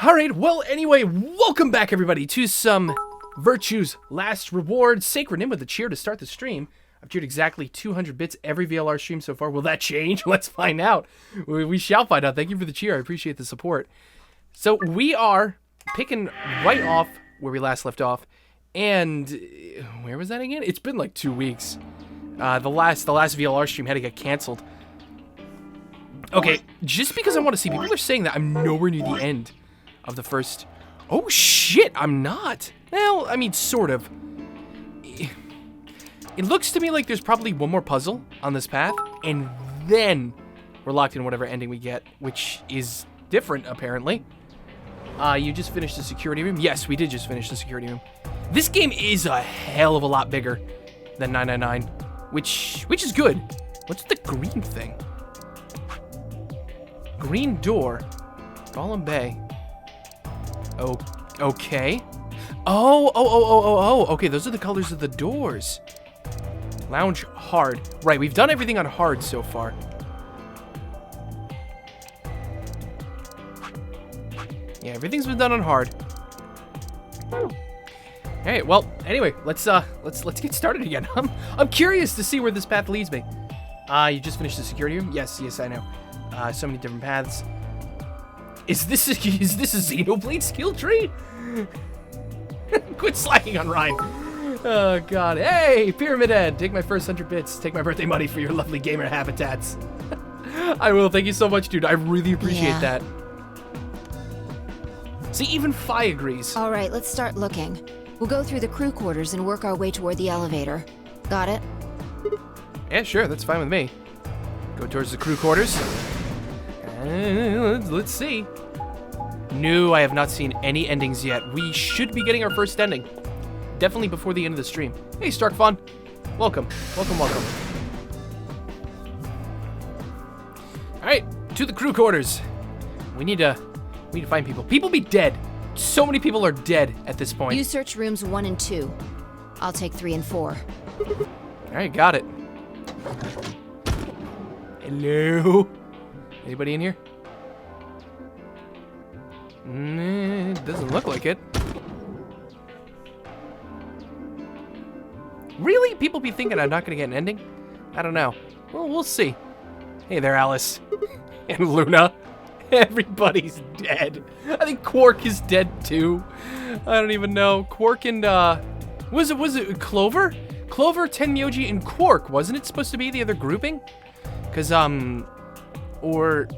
Alright, well, anyway, welcome back, everybody, to some Virtue's Last Reward. Sacred Nim with a cheer to start the stream. I've cheered exactly 200 bits every VLR stream so far. Will that change? Let's find out. We shall find out. Thank you for the cheer. I appreciate the support. So we are picking right off where we last left off. And where was that again? It's been like 2 weeks. The last VLR stream had to get canceled. Okay, just because I want to see, people are saying that I'm nowhere near the end of the first. Oh shit, I'm not. Well, I mean, sort of. It looks to me like there's probably one more puzzle on this path, and then we're locked in whatever ending we get, which is different, apparently. You just finished the security room? Yes, we did just finish the security room. This game is a hell of a lot bigger than 999, which is good. What's the green thing? Green door. Golem Bay. Oh, okay. Oh, okay, those are the colors of the doors. Lounge hard. Right, we've done everything on hard so far. Yeah, everything's been done on hard. Hey, well, anyway, let's get started again. I'm curious to see where this path leads me. You just finished the security room? Yes, I know. So many different paths. Is this a Xenoblade skill tree? Quit slacking on Ryan. Oh god. Hey, Pyramid Head, take my first 100 bits. Take my birthday money for your lovely gamer habitats. I will. Thank you so much, dude. I really appreciate that. See, even Fi agrees. All right, let's start looking. We'll go through the crew quarters and work our way toward the elevator. Got it? Yeah, sure. That's fine with me. Go towards the crew quarters. Let's see. No, I have not seen any endings yet. We should be getting our first ending. Definitely before the end of the stream. Hey, Stark Fun. Welcome. Welcome. Alright, to the crew quarters. We need to find people. People be dead. So many people are dead at this point. You search rooms 1 and 2. I'll take 3 and 4. Alright, got it. Hello? Anybody in here? Doesn't look like it. Really? People be thinking I'm not gonna get an ending? I don't know. Well, we'll see. Hey there, Alice. And Luna. Everybody's dead. I think Quark is dead too. I don't even know. Quark and was it Clover? Clover, Tenmyoji, and Quark. Wasn't it supposed to be the other grouping? Cause or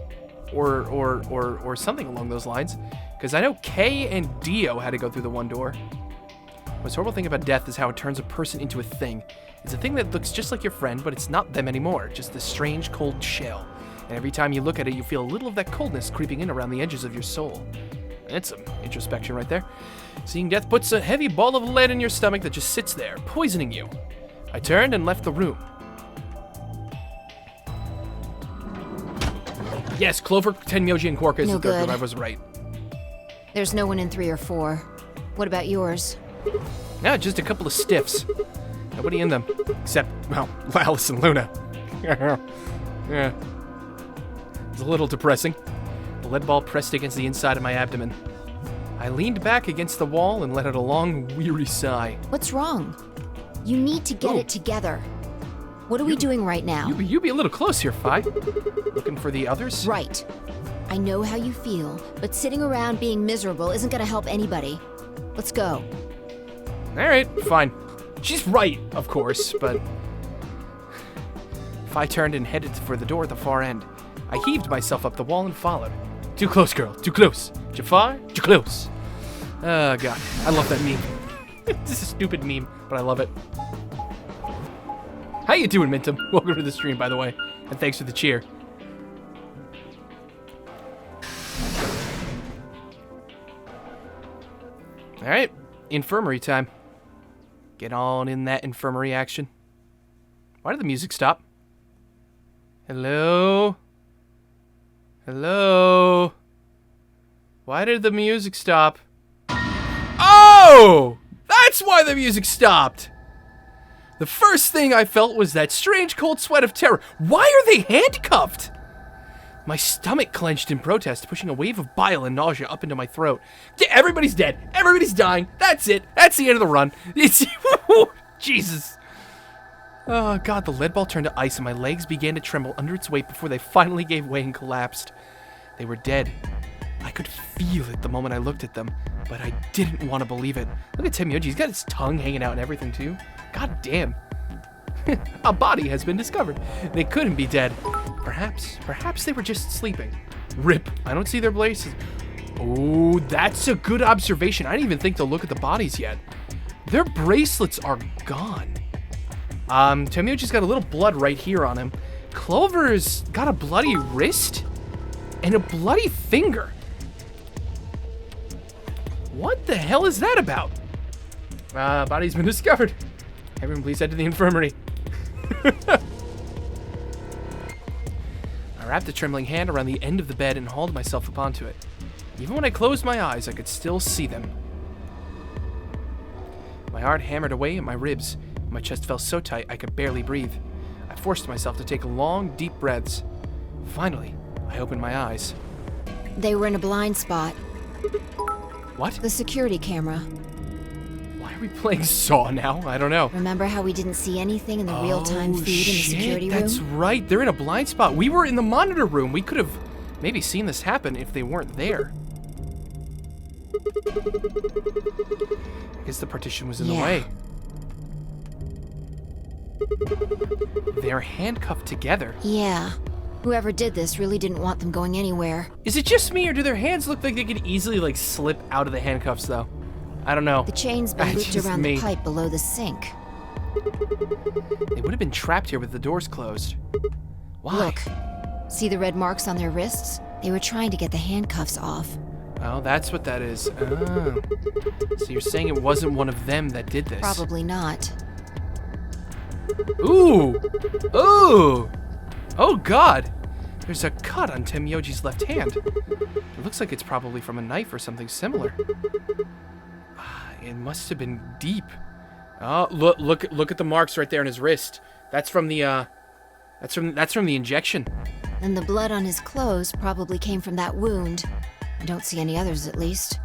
something along those lines. Because I know Kay and Dio had to go through the one door. What's horrible thing about death is how it turns a person into a thing. It's a thing that looks just like your friend, but it's not them anymore. Just this strange, cold shell. And every time you look at it, you feel a little of that coldness creeping in around the edges of your soul. That's some introspection right there. Seeing death puts a heavy ball of lead in your stomach that just sits there, poisoning you. I turned and left the room. Yes, Clover, Tenmyoji, and Quark is the third group. I was right. There's no one in 3 or 4. What about yours? Yeah, just a couple of stiffs. Nobody in them. Except, well, Alice and Luna. Yeah. It's a little depressing. The lead ball pressed against the inside of my abdomen. I leaned back against the wall and let out a long, weary sigh. What's wrong? You need to get it together. What are we doing right now? You be a little close here, Fi. Looking for the others? Right. I know how you feel, but sitting around being miserable isn't gonna help anybody. Let's go. Alright, fine. She's right, of course, but... Fi turned and headed for the door at the far end. I heaved myself up the wall and followed. Too close, girl. Too close. Jafar, too close. Oh, God. I love that meme. This is a stupid meme, but I love it. How you doing, Mintum? Welcome to the stream, by the way. And thanks for the cheer. Alright. Infirmary time. Get on in that infirmary action. Why did the music stop? Hello? Hello? Why did the music stop? Oh! That's why the music stopped! The first thing I felt was that strange cold sweat of terror. Why are they handcuffed? My stomach clenched in protest, pushing a wave of bile and nausea up into my throat. Yeah, everybody's dead. Everybody's dying. That's it. That's the end of the run. It's Jesus. Oh, God, the lead ball turned to ice and my legs began to tremble under its weight before they finally gave way and collapsed. They were dead. I could feel it the moment I looked at them, but I didn't want to believe it. Look at Tenmyouji. He's got his tongue hanging out and everything, too. God damn. A body has been discovered. They couldn't be dead. Perhaps they were just sleeping. Rip. I don't see their bracelets. Oh, that's a good observation. I didn't even think to look at the bodies yet. Their bracelets are gone. Tenmyouji's got a little blood right here on him. Clover's got a bloody wrist and a bloody finger. What the hell is that about? Body's been discovered. Everyone please head to the infirmary. I wrapped a trembling hand around the end of the bed and hauled myself up onto it. Even when I closed my eyes, I could still see them. My heart hammered away at my ribs. My chest felt so tight I could barely breathe. I forced myself to take long, deep breaths. Finally, I opened my eyes. They were in a blind spot. What? The security camera. Why are we playing Saw now? I don't know. Remember how we didn't see anything in the real-time feed in the security room? That's right. They're in a blind spot. We were in the monitor room. We could have maybe seen this happen if they weren't there. I guess the partition was in the way. They're handcuffed together. Yeah. Whoever did this really didn't want them going anywhere. Is it just me, or do their hands look like they could easily, like, slip out of the handcuffs, though? I don't know. The chain's been looped around the pipe below the sink. They would have been trapped here with the doors closed. Why? Look. See the red marks on their wrists? They were trying to get the handcuffs off. Oh, that's what that is. Oh. So you're saying it wasn't one of them that did this? Probably not. Ooh! Ooh! Oh, God! There's a cut on Tenmyouji's left hand. It looks like it's probably from a knife or something similar. It must have been deep. Oh, look at the marks right there on his wrist. That's from the that's from the injection. And the blood on his clothes probably came from that wound. I don't see any others, at least.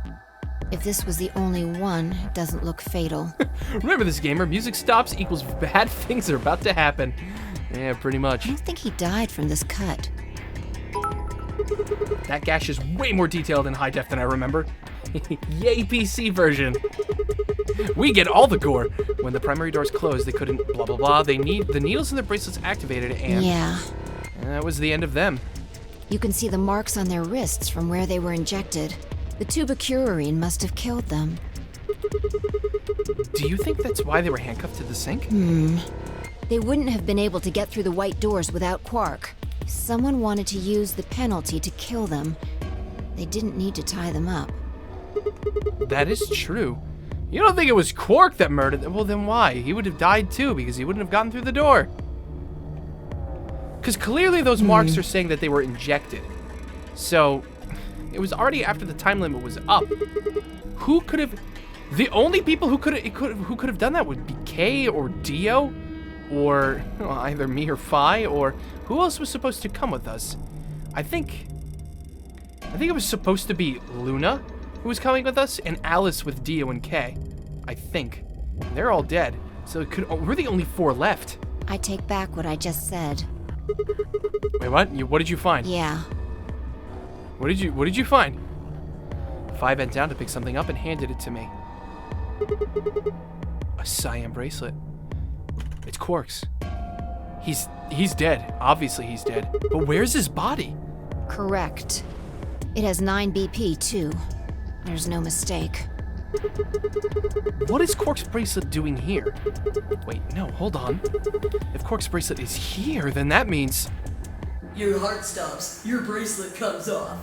If this was the only one, it doesn't look fatal. Remember this, gamer. Music stops equals bad things are about to happen. Yeah, pretty much. I don't think he died from this cut. That gash is way more detailed in high def than I remember. Yay, PC version. We get all the gore. When the primary doors closed, they couldn't blah blah blah. The needles in their bracelets activated, and that was the end of them. You can see the marks on their wrists from where they were injected. The tubocurarine must have killed them. Do you think that's why they were handcuffed to the sink? They wouldn't have been able to get through the white doors without Quark. If someone wanted to use the penalty to kill them, they didn't need to tie them up. That is true. You don't think it was Quark that murdered them? Well, then why? He would have died too, because he wouldn't have gotten through the door. Because clearly those marks are saying that they were injected. So, it was already after the time limit was up. Who could have... The only people who could have done that would be Kay or Dio, or either me or Phi, or who else was supposed to come with us? I think it was supposed to be Luna who was coming with us, and Alice with Dio and Kay. I think. They're all dead, so we're the only 4 left. I take back what I just said. Wait, what? What did you find? Yeah. What did you find? Phi bent down to pick something up and handed it to me. A cyan bracelet. It's Quark's. He's dead. Obviously he's dead. But where's his body? Correct. It has 9 BP too. There's no mistake. What is Quark's bracelet doing here? Wait, no, hold on. If Quark's bracelet is here, then that means... Your heart stops. Your bracelet comes off.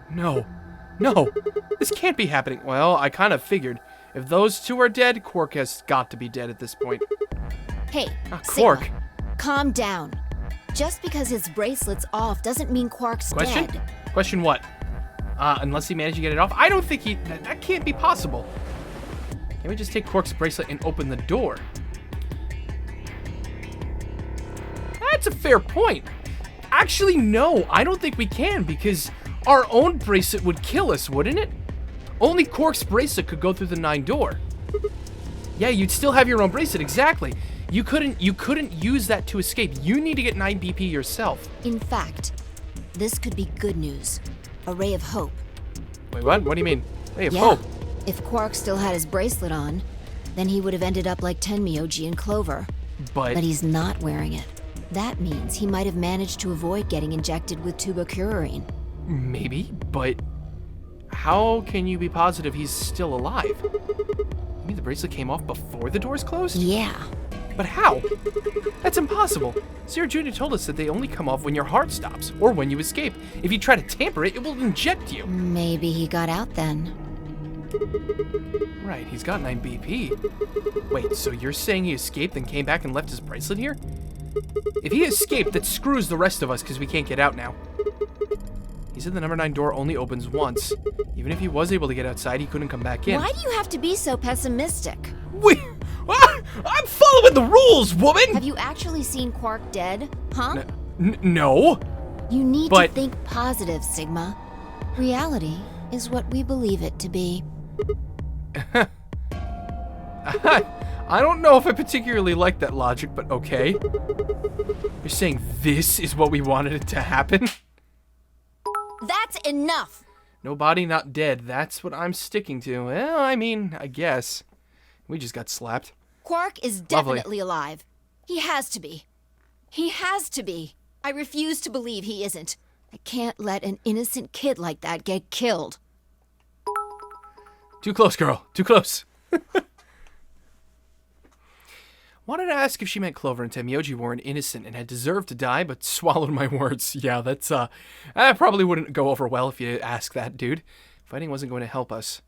No. This can't be happening. Well, I kind of figured. If those 2 are dead, Quark has got to be dead at this point. Hey, Quark. Sigma, calm down. Just because his bracelet's off doesn't mean Quark's dead. Question what? Unless he managed to get it off? I don't think that can't be possible. Can we just take Quark's bracelet and open the door? That's a fair point. Actually, no. I don't think we can because our own bracelet would kill us, wouldn't it? Only Quark's bracelet could go through the 9 door. Yeah, you'd still have your own bracelet, exactly. You couldn't use that to escape. You need to get 9 BP yourself. In fact, this could be good news. A ray of hope. Wait, what? What do you mean? Hey, Yeah. hope. If Quark still had his bracelet on, then he would have ended up like Tenmyoji and Clover. But But he's not wearing it. That means he might have managed to avoid getting injected with tubocurarine. maybe, but how can you be positive he's still alive? You mean the bracelet came off before the doors closed? Yeah. But how? That's impossible. Sarah Jr. told us that they only come off when your heart stops or when you escape. If you try to tamper it, it will inject you. Maybe he got out then. Right, he's got 9 BP. Wait, so you're saying he escaped and came back and left his bracelet here? If he escaped, that screws the rest of us because we can't get out now. He said the number 9 door only opens once. Even if he was able to get outside, he couldn't come back in. Why do you have to be so pessimistic? Wait, I'm following the rules, woman! Have you actually seen Quark dead? Huh? No. You need But- to think positive, Sigma. Reality is what we believe it to be. I don't know if I particularly like that logic, but okay. You're saying this is what we wanted it to happen? That's enough! No body, not dead. That's what I'm sticking to. Well, I mean, I guess. We just got slapped. Quark is Lovely. definitely alive. He has to be. He has to be. I refuse to believe he isn't. I can't let an innocent kid like that get killed. Too close, girl. Too close. Wanted to ask if she meant Clover and Tenmyoji weren't innocent and had deserved to die, but swallowed my words. Yeah, that probably wouldn't go over well if you ask that, dude. Fighting wasn't going to help us.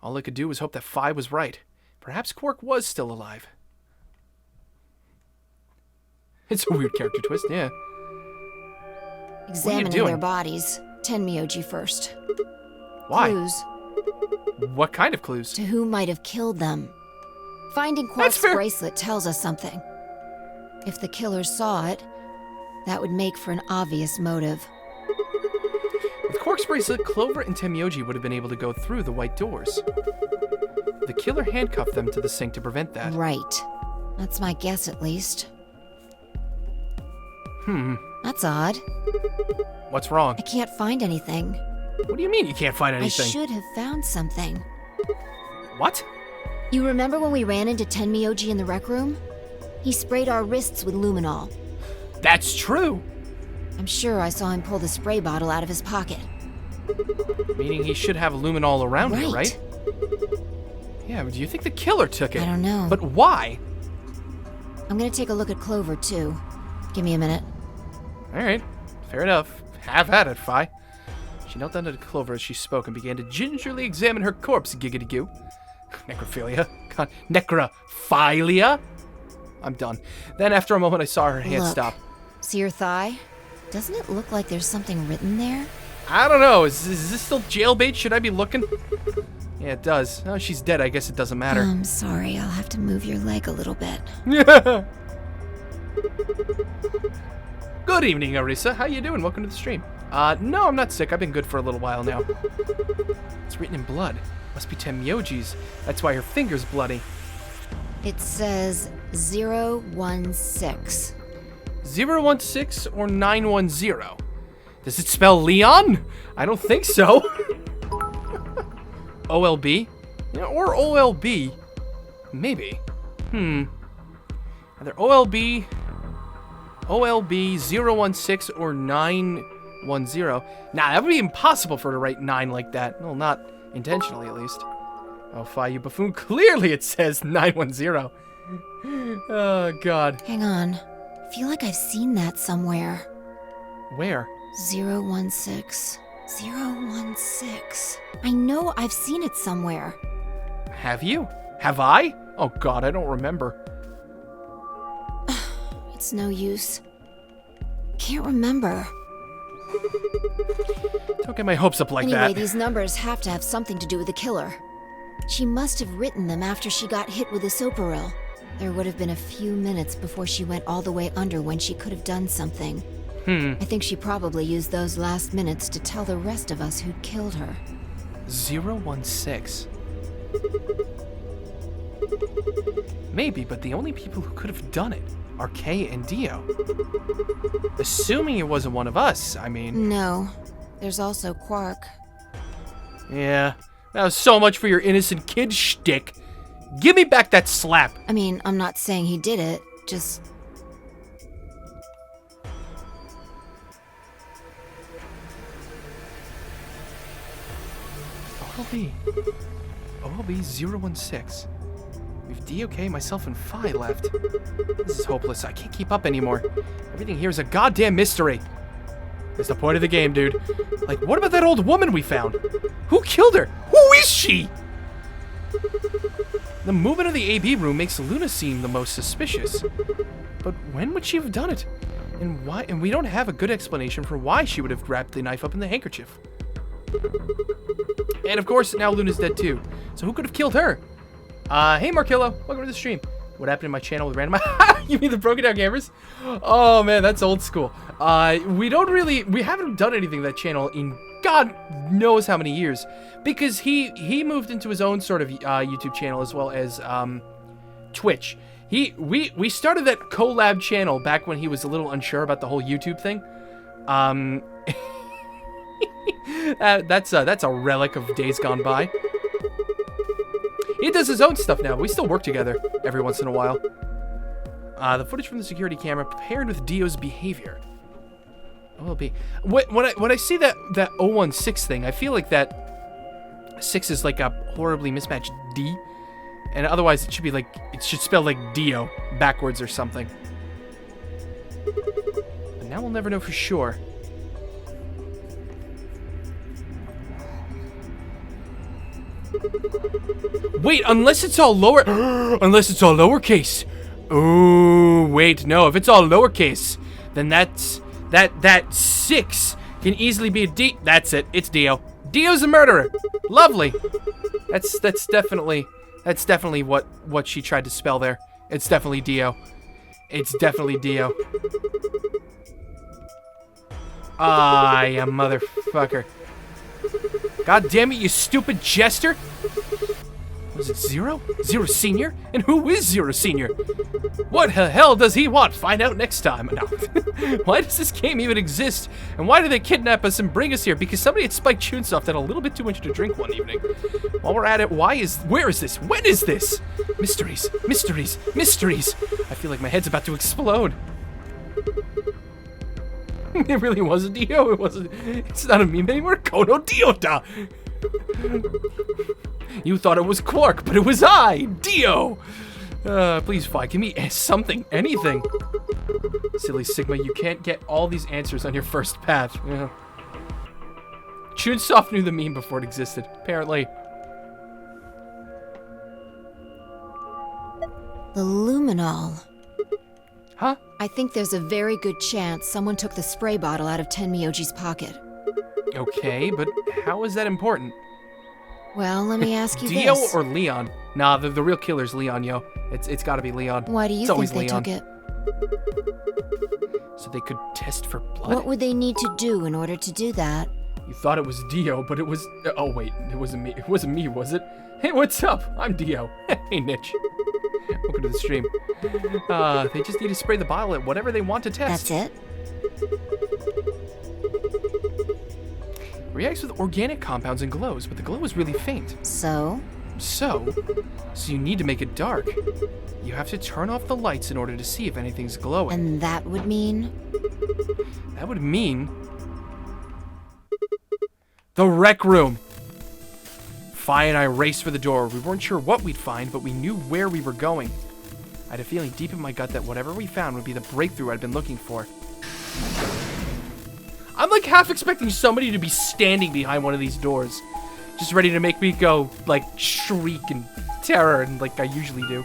All I could do was hope that Phi was right. Perhaps Quark was still alive. It's a weird character twist, yeah. Examining doing? their bodies. Tenmyoji first. Why? Clues What kind of clues? to who might have killed them. Finding That's Quark's fair. bracelet tells us something. If the killers saw it, that would make for an obvious motive. With Quark's bracelet, Clover and Tenmyoji would have been able to go through the white doors. The killer handcuffed them to the sink to prevent that. Right. That's my guess, at least. That's odd. What's wrong? I can't find anything. What do you mean you can't find anything? I should have found something. What? You remember when we ran into Tenmyoji in the rec room? He sprayed our wrists with luminol. That's true. I'm sure I saw him pull the spray bottle out of his pocket. Meaning he should have luminol around here, Right. right? Yeah, do you think the killer took it? I don't know. But why? I'm gonna take a look at Clover, too. Give me a minute. Alright, fair enough. Have at it, Phi. She knelt down to Clover as she spoke and began to gingerly examine her corpse, giggity-goo. Necrophilia. God, necrophilia? I'm done. Then after a moment I saw her hand Look. stop. See your thigh? Doesn't it look like there's something written there? I don't know, is this still jailbait? Should I be looking? Yeah, it does. Oh, she's dead, I guess it doesn't matter. I'm sorry, I'll have to move your leg a little bit. Good evening, Arisa. How you doing? Welcome to the stream. No, I'm not sick. I've been good for a little while now. It's written in blood. Must be Tenmyoji's. That's why her finger's bloody. It says 016. 016 or 910? Does it spell Leon? I don't think so. OLB? Yeah, or OLB. Maybe. Either OLB 016 or 910. Nah, that would be impossible for her to write 9 like that. Well, not intentionally, at least. Oh, Phi, you buffoon. Clearly it says 910. Oh, God. Hang on. I feel like I've seen that somewhere. Where? 016. 016. I know I've seen it somewhere. Have you? Have I? Oh, God, I don't remember. It's no use. Can't remember. Don't get my hopes up like Anyway, that. these numbers have to have something to do with the killer. She must have written them after she got hit with the soparil. There would have been a few minutes before she went all the way under when she could have done something. I think she probably used those last minutes to tell the rest of us who'd killed her. 016. Maybe, but the only people who could have done it are Kay and Dio. Assuming it wasn't one of us, I mean... No. There's also Quark. Yeah, that was so much for your innocent kid shtick. Give me back that slap. I mean, I'm not saying he did it, just... OLB 016. We've DOK, myself, and Phi left. This is hopeless. I can't keep up anymore. Everything here is a goddamn mystery. That's the point of the game, dude. Like, what about that old woman we found? Who killed her? Who is she? The movement of the AB room makes Luna seem the most suspicious. But when would she have done it? And why? And we don't have a good explanation for why she would have wrapped the knife up in the handkerchief. And of course, now Luna's dead too. So who could have killed her? Hey Markillo, welcome to the stream. What happened in my channel with random... You mean the Broken Down Gamers? Oh man, that's old school. We haven't done anything to that channel in God knows how many years. Because he moved into his own sort of YouTube channel as well as Twitch. We started that collab channel back when he was a little unsure about the whole YouTube thing. That's a relic of days gone by. He does his own stuff now. We still work together every once in a while. The footage from the security camera paired with Dio's behavior. OLB. When I see that 016 thing, I feel like that 6 is like a horribly mismatched D, and otherwise it should spell like Dio backwards or something. But now we'll never know for sure. Wait, unless it's all lowercase. Oh, wait, no. If it's all lowercase, then that 6 can easily be a D. That's it. It's Dio. Dio's a murderer. Lovely. That's definitely what she tried to spell there. It's definitely Dio. It's definitely Dio. Ah, you motherfucker. God damn it, you stupid jester! Was it Zero? Zero Senior? And who is Zero Senior? What the hell does he want? Find out next time. No. Why does this game even exist? And why do they kidnap us and bring us here? Because somebody at Spike Chunsoft had a little bit too much to drink one evening. While we're at it, where is this? When is this? Mysteries, mysteries, mysteries. I feel like my head's about to explode. It really wasn't Dio. It's not a meme anymore. Kono Diota. You thought it was Quark, but it was I, Dio. Please, Phi, give me something, anything. Silly Sigma, you can't get all these answers on your first path. Yeah. Chunsoft knew the meme before it existed, apparently. The luminol. Huh? I think there's a very good chance someone took the spray bottle out of Tenmyoji's pocket. Okay, but how is that important? Well, let me ask you Dio this. or Leon? Nah, the real killer's Leon, yo. It's gotta be Leon. Why do you think they took it? So they could test for blood? What would they need to do in order to do that? You thought it was Dio, but it was... Oh, wait. It wasn't me. It wasn't me, was it? Hey, what's up? I'm Dio. Hey, Nitch. Welcome to the stream. They just need to spray the bottle at whatever they want to test. That's it? Reacts with organic compounds and glows, but the glow is really faint. So you need to make it dark. You have to turn off the lights in order to see if anything's glowing. And that would mean? That would mean... the rec room! Phi and I raced for the door. We weren't sure what we'd find, but we knew where we were going. I had a feeling deep in my gut that whatever we found would be the breakthrough I'd been looking for. I'm like half expecting somebody to be standing behind one of these doors, just ready to make me go, like, shriek in terror, and like I usually do.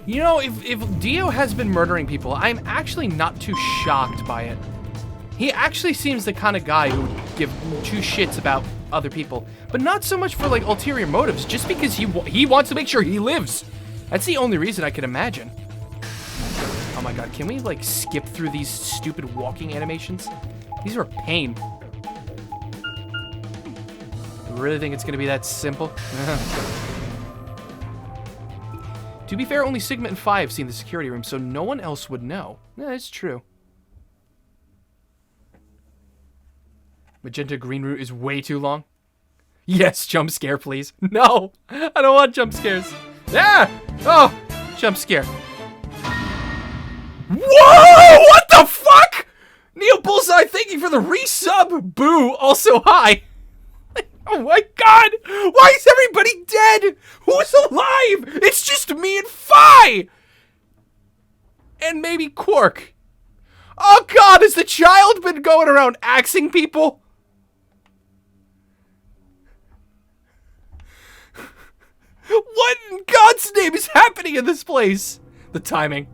You know, if Dio has been murdering people, I'm actually not too shocked by it. He actually seems the kind of guy who would give two shits about other people, but not so much for like ulterior motives, just because he wants to make sure he lives. That's the only reason I can imagine. Oh my god, can we like skip through these stupid walking animations? These are a pain. I really think it's gonna be that simple? To be fair, only Sigma and Phi have seen the security room, so no one else would know. Yeah, that's true. Magenta green route is way too long. Yes, jump scare, please. No, I don't want jump scares. Yeah! Oh, jump scare. Whoa! What the fuck? Neo Bullseye, thank you for the resub. Boo, also hi. Oh my god! Why is everybody dead? Who's alive? It's just me and Phi! And maybe Quark. Oh god, has the child been going around axing people? What in God's name is happening in this place? The timing.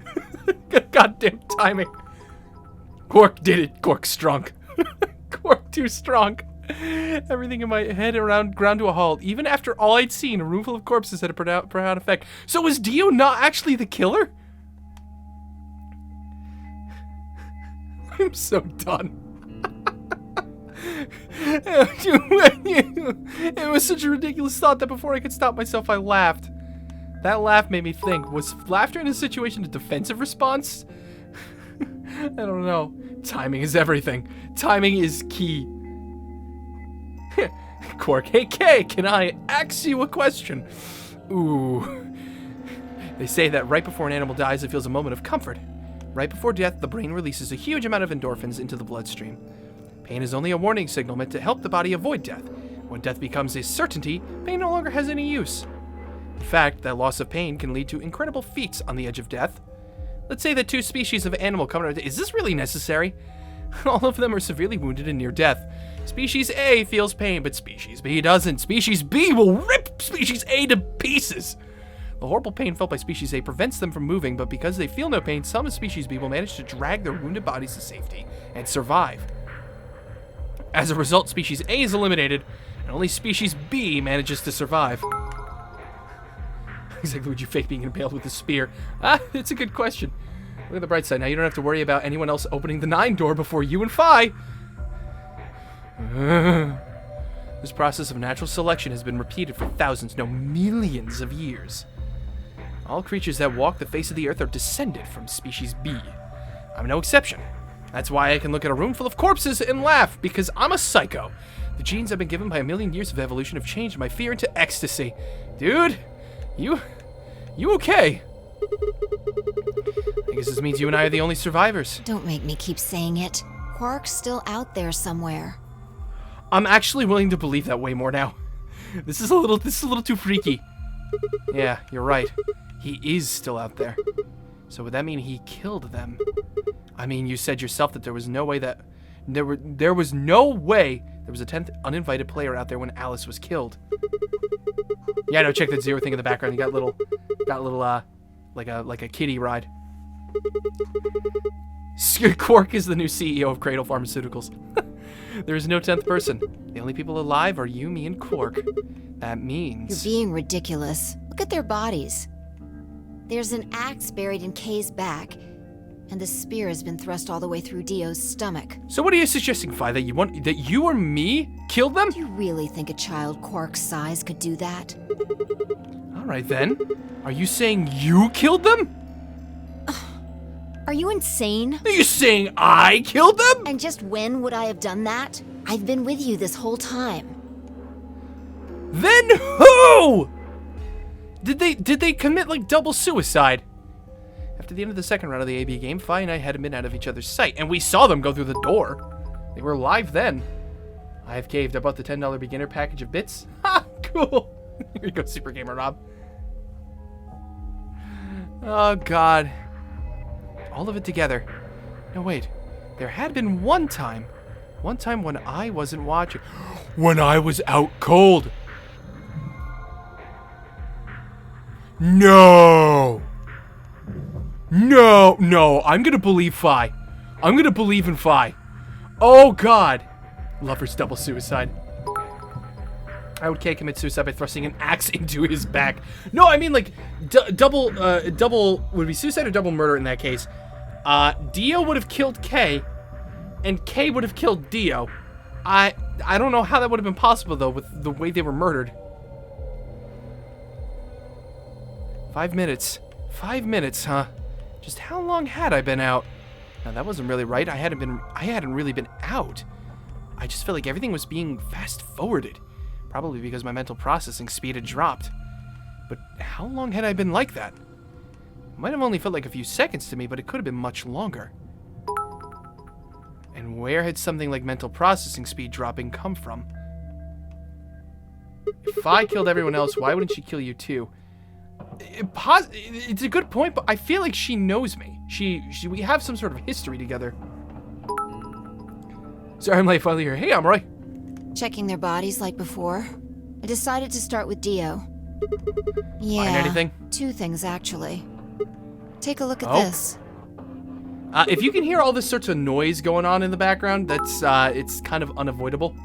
Goddamn timing. Quark did it. Quark strong. Quark too strong. Everything in my head ground to a halt. Even after all I'd seen, a room full of corpses had a profound effect. So was Dio not actually the killer? I'm so done. It was such a ridiculous thought that before I could stop myself, I laughed. That laugh made me think, was laughter in this situation a defensive response? I don't know. Timing is everything. Timing is key. Quark, hey Kay, can I ask you a question? Ooh. They say that right before an animal dies, it feels a moment of comfort. Right before death, the brain releases a huge amount of endorphins into the bloodstream. Pain is only a warning signal meant to help the body avoid death. When death becomes a certainty, pain no longer has any use. In fact, that loss of pain can lead to incredible feats on the edge of death. Let's say that two species of animal come out. Is this really necessary? All of them are severely wounded and near death. Species A feels pain, but Species B doesn't. Species B will rip Species A to pieces. The horrible pain felt by Species A prevents them from moving, but because they feel no pain, some of Species B will manage to drag their wounded bodies to safety and survive. As a result, Species A is eliminated, and only Species B manages to survive. Exactly would you fake being impaled with a spear? Ah, it's a good question. Look at the bright side. Now you don't have to worry about anyone else opening the 9 door before you and Phi. This process of natural selection has been repeated for thousands, no millions of years. All creatures that walk the face of the earth are descended from Species B. I'm no exception. That's why I can look at a room full of corpses and laugh, because I'm a psycho. The genes I've been given by a million years of evolution have changed my fear into ecstasy. Dude, you okay? I guess this means you and I are the only survivors. Don't make me keep saying it. Quark's still out there somewhere. I'm actually willing to believe that way more now. This is a little too freaky. Yeah, you're right. He is still out there. So would that mean he killed them? I mean, you said yourself that there was no way that there was no way there was a 10th uninvited player out there when Alice was killed. Yeah, no, check that zero thing in the background. You got little like a kiddie ride. Quark is the new CEO of Cradle Pharmaceuticals. There is no 10th person. The only people alive are you, me, and Quark. That means... You're being ridiculous. Look at their bodies. There's an axe buried in Kay's back, and the spear has been thrust all the way through Dio's stomach. So what are you suggesting, Phi? That you or me killed them? Do you really think a child Quark's size could do that? Alright then. Are you saying you killed them? Are you insane? Are you saying I killed them? And just when would I have done that? I've been with you this whole time. Then who? Did they commit like double suicide? After the end of the second round of the AB game, Phi and I hadn't been out of each other's sight, and we saw them go through the door. They were alive then. I have caved. I bought the $10 beginner package of bits. Ha! Cool. Here you go, Super Gamer Rob. Oh God. All of it together. No, wait. There had been one time when I wasn't watching. When I was out cold. No. No. I'm gonna believe Phi. I'm gonna believe in Phi. Oh, God. Lover's double suicide. How would Kay commit suicide by thrusting an axe into his back? No, I mean like double would be suicide or double murder in that case. Dio would have killed Kay, and Kay would have killed Dio. I don't know how that would have been possible though with the way they were murdered. 5 minutes. 5 minutes, huh? Just how long had I been out? Now that wasn't really right. I hadn't really been out. I just felt like everything was being fast forwarded. Probably because my mental processing speed had dropped. But how long had I been like that? It might have only felt like a few seconds to me, but it could have been much longer. And where had something like mental processing speed dropping come from? If I killed everyone else, why wouldn't she kill you too? It's a good point, but I feel like she knows me. We have some sort of history together. Sorry, I'm late finally here. Hey, I'm Roy. Checking their bodies like before. I decided to start with Dio. Yeah, Find anything? 2 things actually. Take a look at Oh. this. If you can hear all this sorts of noise going on in the background, that's it's kind of unavoidable.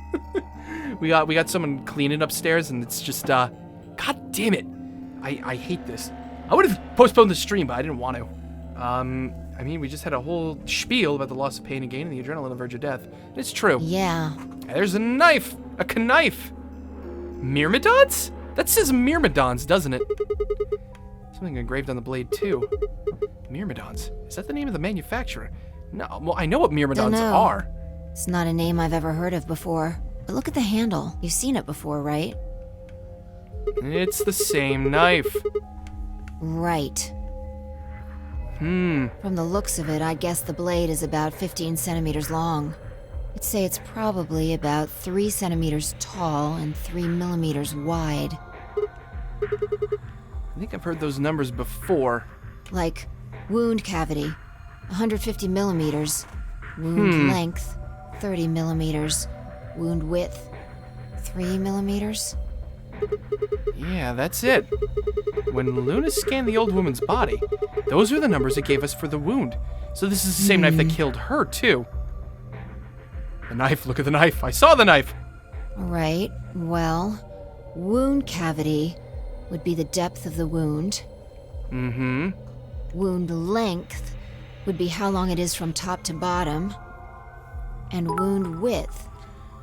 we got someone cleaning upstairs, and it's just God damn it, I hate this. I would have postponed the stream, but I didn't want to. I mean, we just had a whole spiel about the loss of pain and gain and the adrenaline on the verge of death. It's true. Yeah. There's a knife, a knife. Myrmidons? That says Myrmidons, doesn't it? Something engraved on the blade too. Myrmidons. Is that the name of the manufacturer? No, well, I know what Myrmidons Dunno. are. It's not a name I've ever heard of before. But look at the handle. You've seen it before, right? It's the same knife. Right. From the looks of it, I guess the blade is about 15 centimeters long. I'd say it's probably about 3 centimeters tall and 3 millimeters wide. I think I've heard those numbers before. Like, wound cavity, 150 millimeters. Wound length, 30 millimeters. Wound width, 3 millimeters. Yeah, that's it. When Luna scanned the old woman's body, those are the numbers it gave us for the wound. So this is the same knife that killed her, too. The knife, look at the knife. I saw the knife. Right, well, wound cavity would be the depth of the wound. Mm-hmm. Wound length would be how long it is from top to bottom. And wound width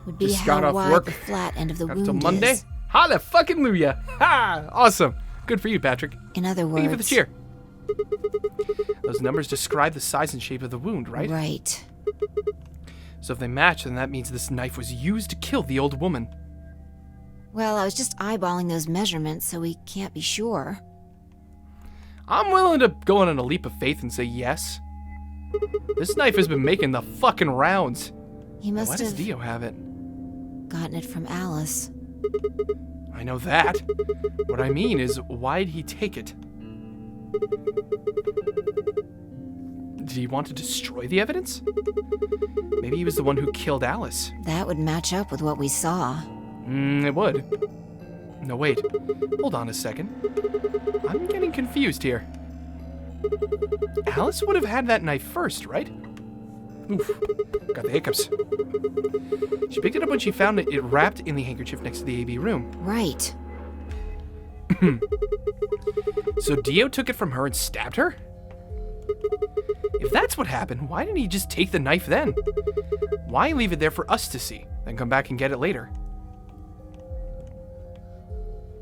would be Just got how off wide work. the flat end of the Got wound till Monday. is. Hallelujah. Ha! Awesome. Good for you, Patrick. In other Thank you for the words, cheer. Those numbers describe the size and shape of the wound, right? right. So if they match, then that means this knife was used to kill the old woman. Well, I was just eyeballing those measurements, so we can't be sure. I'm willing to go on a leap of faith and say yes. This knife has been making the fucking rounds. He Why must does have Dio have it? gotten it from Alice. I know that. What I mean is, why'd he take it? Did he want to destroy the evidence? Maybe he was the one who killed Alice. That would match up with what we saw. It would. No, wait. Hold on a second. I'm getting confused here. Alice would have had that knife first, right? Oof. Got the hiccups. She picked it up when she found it wrapped in the handkerchief next to the AV room. Right. So Dio took it from her and stabbed her? If that's what happened, why didn't he just take the knife then? Why leave it there for us to see, then come back and get it later?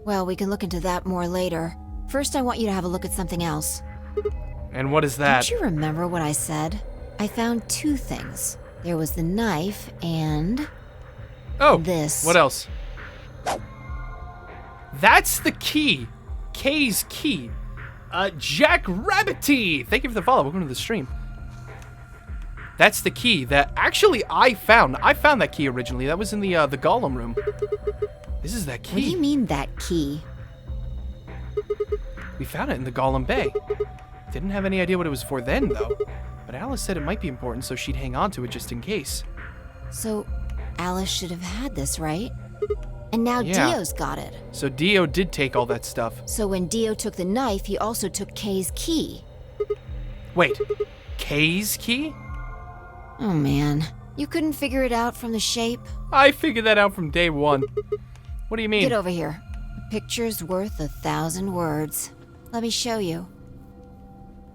Well, we can look into that more later. First, I want you to have a look at something else. And what is that? Don't you remember what I said? I found 2 things. There was the knife and... Oh, this. What else? That's the key. Kay's key. Jack Rabbity. Thank you for the follow. Welcome to the stream. That's the key that actually I found. I found that key originally. That was in the Gollum room. This is that What do you key. mean, that key? We found it in the Gollum Bay. Didn't have any idea what it was for then, though. But Alice said it might be important, so she'd hang on to it just in case. So, Alice should have had this, right? And now Yeah. Dio's got it. So Dio did take all that stuff. So when Dio took the knife, he also took Kay's key. Wait, Kay's key? Oh man, you couldn't figure it out from the shape? I figured that out from day one. What do you mean? Get over here. A picture's worth 1,000 words. Let me show you.